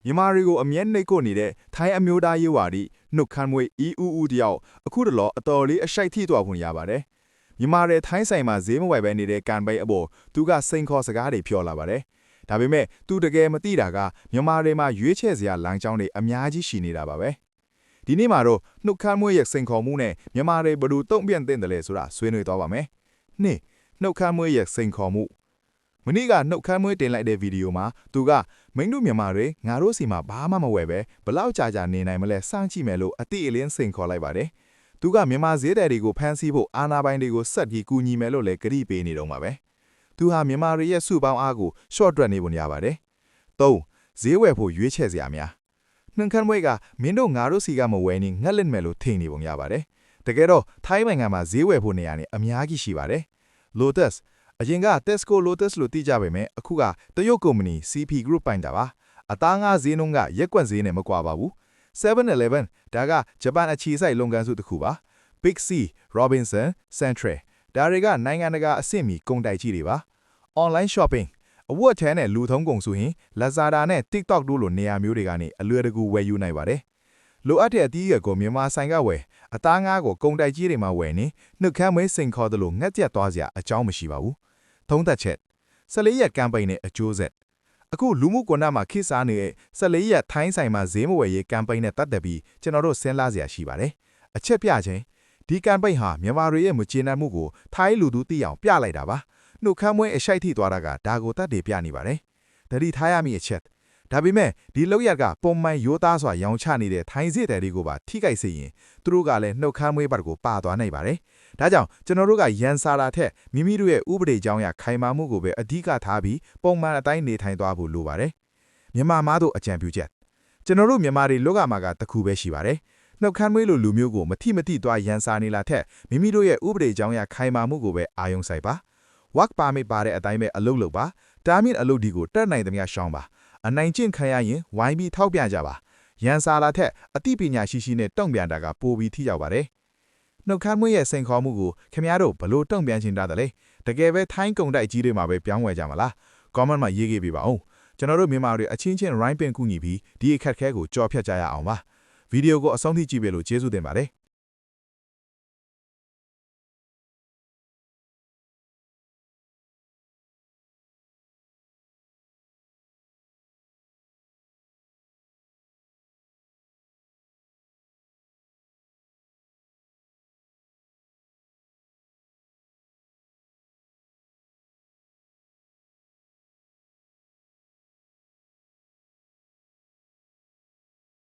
မြန်မာတွေကိုအမြဲနှိပ်ကိုနေတဲ့ထိုင်းအမျိုးသားရေးဝါဒီနှုတ်ခမ်းမွေးဦးတယောက်အခုတလောအတော်လေးအရှိုက်ထိသွားခွင့်ရပါတယ်မြန်မာတွေထိုင်းဆိုင်မှာဈေးမဝယ်ပဲနေတဲ့ကန်ပိတ်အပေါ်သူကစိန်ခေါ်စကားတွေပြောလာပါတယ်ဒါပေမဲ့သူတကယ်မသိတာကမြန်မာတွေမှာရွေးချယ်စရာလမ်းကြောင်းတွေအများကြီးရှိနေတာပါပဲဒီနေ့မှာတော့နှုတ်ခမ်းမွေးရဲ့စိန်ခေါ်မှုနဲ့မြန်မာတွေဘယ်လိုတုံ့ပြန်သင့်တယ်လဲဆိုတာဆွေးနွေးသွားပါမယ်နှစ်နှုတ်ခမ်းမွေးရဲ့စိန်ခေါ်မှုမနေ့ကနှုတ်ခမ်းမွေးတင်လိုက်တဲ့ဗီဒီယိုမှာသူကမင်းတို့မြန်မာတွေငါတို့စီမှာဘာမှမဝယ်ပဲဘလောက်ကြာနေနိုင်မလဲစမ်းကြည့်မယ်လို့အတိအလင်းစိန်ခေါ်လိုက်ပါတယ်။သူကမြန်မာဈေးတယ်တွေကိုဖမ်းဆီးဖို့အာဏာပိုင်တွေကိုဆက်ပြီးကူညီမယ်လို့လည်းကတိပေးနေတော့မှာပဲ။သူဟာမြန်မာတွေရဲ့စုပေါင်းအားကိုရှော့တွက်နေပုံရပါတယ်။၃ဈေးဝယ်ဖို့ရွေးချယ်စရာများနှုတ်ခမ်းမွေးကမင်းတို့ငါတို့စီကမဝယ်နေငှက်လက်မယ်လို့ထင်နေပုံရပါတယ်။တကယ်တော့ထိုင်းနိုင်ငံမှာဈေးဝယ်ဖို့နေရာနေအများကြီးရှိပါတယ်။ Lotusအရင်က Tesco Lotus လို့သိကြပေမဲ့အခုကတရုတ်ကုမ္ပဏီ CP Group ပိုင်တာပါအသားငါးဈေးနှုန်းကရက်ကွက်ဈေးနဲ့မကွာပါဘူး 7-Eleven ဒါကဂျပန်အခြေစိုက်လုပ်ငန်းစုတစ်ခုပါ Big C Robinson Central ဒါတွေကနိုင်ငံတကာအဆင့်မီကုန်တိုက်ကြီးတွေပါ Online Shopping အဝတ်အထည်နဲ့လူသုံးကုန်ဆိုရင် Lazada နဲ့ TikTok တို့လိုနေရာမျိုးတွေကနေအလွယ်တကူဝယ်ယူနိုင်ပါတယ်လိုအပ်တဲ့အသီးအရွက်ကိုမြန်မာဆိုင်ကဝယ်အသားငါးကိုကုန်တိုက်ကြီးတွေမှာဝယ်နေနှုတ်ခမ်းမွေးစိန်ခေါ်သလိုငှက်ကြက်သွားစရာအကြောင်းမရှိပါဘူးသုံးသက်ချက်14ရက်ကမ်ပိန်းနဲ့အကျိုးဆက်အခုလူမှုကွန်ရက်မှာခေတ်စားနေတဲ့14ရက်ထိုင်းဆိုင်မှာဈေးမဝယ်ရေးကမ်ပိန်းနဲ့ပတ်သက်ပြီးကျွန်တော်တို့စဉ်းစားစရာရှိပါတယ်အချက်ပြချင်းဒီကမ်ပိန်းဟာမြန်မာတွေရဲ့မကျေနပ်မှုကိုထိုင်းလူသူသိအောင်ပြလိုက်တာပါနှုတ်ခမ်းမွေးအရှိုက်ထိသွားတာကဒါကိုတတ်တွေပြနေပါတယ်တတိထားရမည့်အချက်ဒါပေမဲ့ဒီလောက်ရကပုံမှန်ရိုးသားစွာရောင်းချနေတဲ့ထိုင်းဈေးတယ်တွေကိုပါထိခိုက်စေရင်သူတို့ကလည်းနှုတ်ခမ်းမွေးဘက်ကိုပါသွားနိုင်ပါတယ်ဒါကြောင့်ကျွန်တော်တို့ကရန်စာတာထက်မိမိတို့ရဲ့ဥပဒေကြောင်းအရခိုင်မာမှုကိုပဲအဓိကထားပြီးပုံမှန်အတိုင်းနေထိုင်သွားဖို့လိုပါတယ်မြန်မာမားတို့အကြံပြုချက်ကျွန်တော်တို့မြန်မာတွေလောကမှာကတခုပဲရှိပါတယ်နှုတ်ခမ်းမွေးလိုလူမျိုးကိုမထိသွားရန်စာနေလာထက်မိမိတို့ရဲ့ဥပဒေကြောင်းအရခိုင်မာမှုကိုပဲအာရုံစိုက်ပါ work permit ပါတဲ့အတိုင်းပဲအလုပ်လုပ်ပါတာမင်အလုပ်ဒီကိုတက်နိုင်သမျှရှောင်းပါအနိုင်ကျင့်ခံရရင်ဝိုင်းပြီးထောက်ပြကြပါရန်စာလာထက်အသိပညာရှိနဲ့တုံ့ပြန်တာကပိုပြီးထိရောက်ပါတယ်နှုတ်ခမ်းမွေးရဲ့စိန်ခေါ်မှုကိုခင်ဗျားတို့ဘလို့တုံ့ပြန်ချင်တာလဲတကယ်ပဲထိုင်းကုန်တိုက်ကြီးတွေမှာပဲပြောင်းဝယ်ကြမလား comment မှာရေးခဲ့ပြပါဦးကျွန်တော်တို့မြန်မာတွေအချင်းချင်း rhyme ပင်ကူညီပြီးဒီအခက်ခဲကိုကြော်ဖြတ်ကြရအောင်ပါဗီဒီယိုကိုအဆုံးထိကြည့်ပေးလို့ကျေးဇူးတင်ပါတယ်